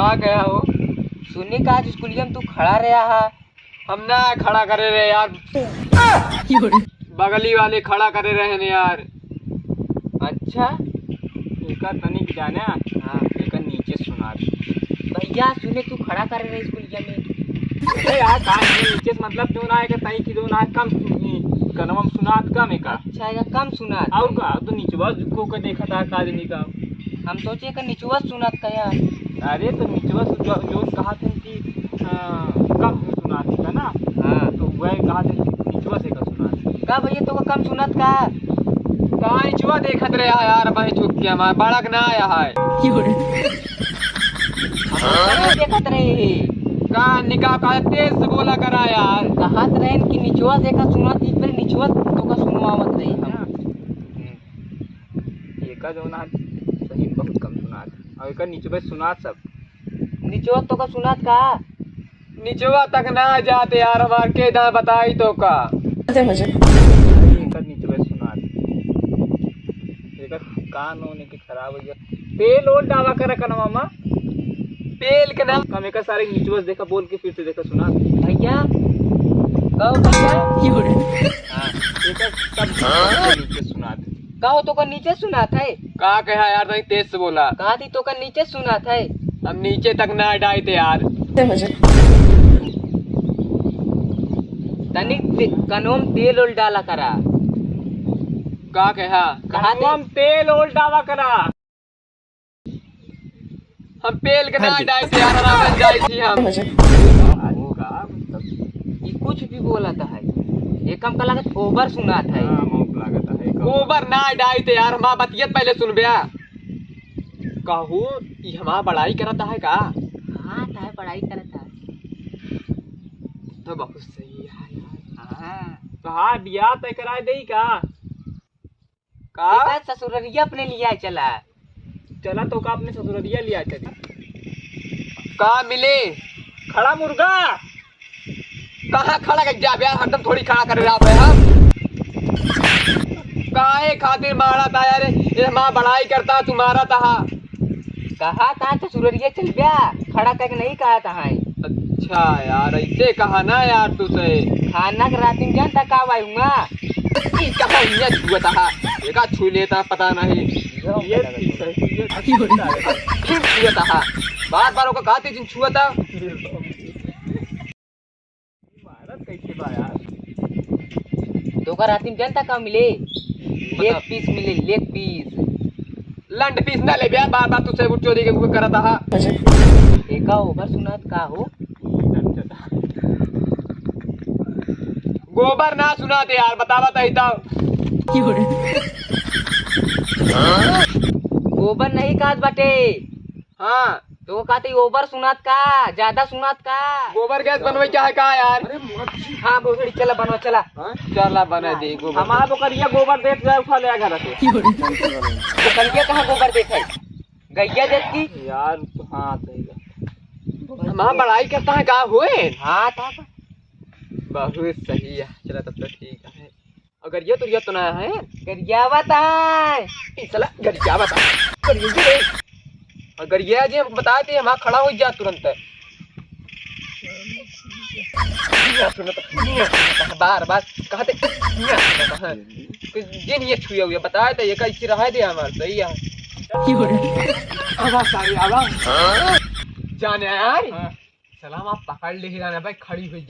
कहाँ गया हो? सुनने का आज स्कूलिया में तू खड़ा रहा है। हम ना खड़ा करे रहे यार, बगली वाले खड़ा करे रहे ने यार। अच्छा एक तनिक जाना, हाँ एक नीचे सुना दे। भैया सुने तू खड़ा कर रहे स्कूलिया में। अरे यार कहाँ नीचे से मतलब क्यों ना है कि तई की दो ना कम कनम सुनात कम है का। अच्छा है कम सुना और का तो नीचे बस को देखा था का आदमी का। हम सोचे कि निचुआ सुनात का यार। अरे तो नीचे बस जो कहा थे कि कम सुनात का ना। हाँ तो वह कहा थे नीचवा से का सुनात का भैया तो कम सुनात का। कहाँ नीचवा देखत रहे यार, वही चुप किया हमारा बड़क ना आया है। हम देखत रहे कहाँ निकाह का तेज से बोला करा यार। कहा रहे कि निचुआ से का सुनात एक बार निचुआ तो का सुनवावत रही हम। एक जो ना सही में बहुत कम सुनात और एक नीचवा सुनात सब। निचुआ तो का सुनात का। नीचवा तक ना जाते यार हमार के दा बताई तो का। एक नीचवा सुनात एक कान होने की खराब हो गया। तेल और डावा कर कनवा मामा तेल के नाम कम एक सारे नीचवा देखा बोल के फिर से देखा सुना भैया कहो भैया हाँ एक सब नीचे सुना कहो तो का नीचे सुनात है। कहा कहा यार नहीं तेज से बोला। कहा थी तो का नीचे सुनात है। हम नीचे तक ना डाए थे यार। तनिक कनोम तेल उल डाला करा। का कहा कहा थे? हम तेल और डावा करा। हम तेल के ना डाए थे यार, आराम जाए थी हम। ये कुछ भी बोला था है। ये कम का लागत ओवर सुनात है। गोबर ना डाए थे यार, हमारा बतियत पहले सुन बया। कहू ये हमारा बड़ाई करता है का। हाँ था पढ़ाई करता है तो बहुत सही है यार। हाँ तो हाँ बियाह तय करा दे का। का ससुररिया अपने लिया चला। चला तो का अपने ससुररिया लिया चली का मिले खड़ा मुर्गा। कहाँ खड़ा कर जा यार, हरदम थोड़ी खड़ा कर रहा है हम। काहे खातिर मारा था यार, ये हमारा बड़ाई करता तुम्हारा था। कहा था ससुररिया चल गया खड़ा करके नहीं कहा था है। अच्छा यार ऐसे कहा ना यार तुझसे। खाना के रात में जानता का आऊंगा। कहा छुआ था देखा छू लेता पता नहीं। छुआ था बार बार कहा थे छुआ था। कैसे बा यार तो का रात में जानता का मिले लेग पीस मिले लेग पीस। लंड पीस ना ले बया बार बार तुझसे चोरी के करा था। एका ओवर सुनात का हो। गोबर ना सुना थे यार बतावा था। गोबर नहीं काट बटे। हाँ तो कहते ओवर सुनात का ज्यादा सुनात का। गोबर गैस बनवे क्या है का यार। हाँ बोसड़ी चला बनवा चला। चला बना दे गोबर। हमारा बकरिया गोबर देख जाए उठा ले घर से। बकरिया कहाँ गोबर देखे गैया देखती यार तो हाँ सही हमारा बड़ाई करता है का हुए। हाँ था बहुत सही है चला तब तक ठीक है। अगर ये तो ना है गरियावत है चला गरियावत है। अगर ये आज हम बताए थे हमारा खड़ा हो जा तुरंत। बार बार कहते जिन ये छुए हुए बताए थे ये कैसे रहा दे हमारे सही है। आवाज सारी आवाज जाने यार सलाम आप पकड़ ले भाई खड़ी हुई जा।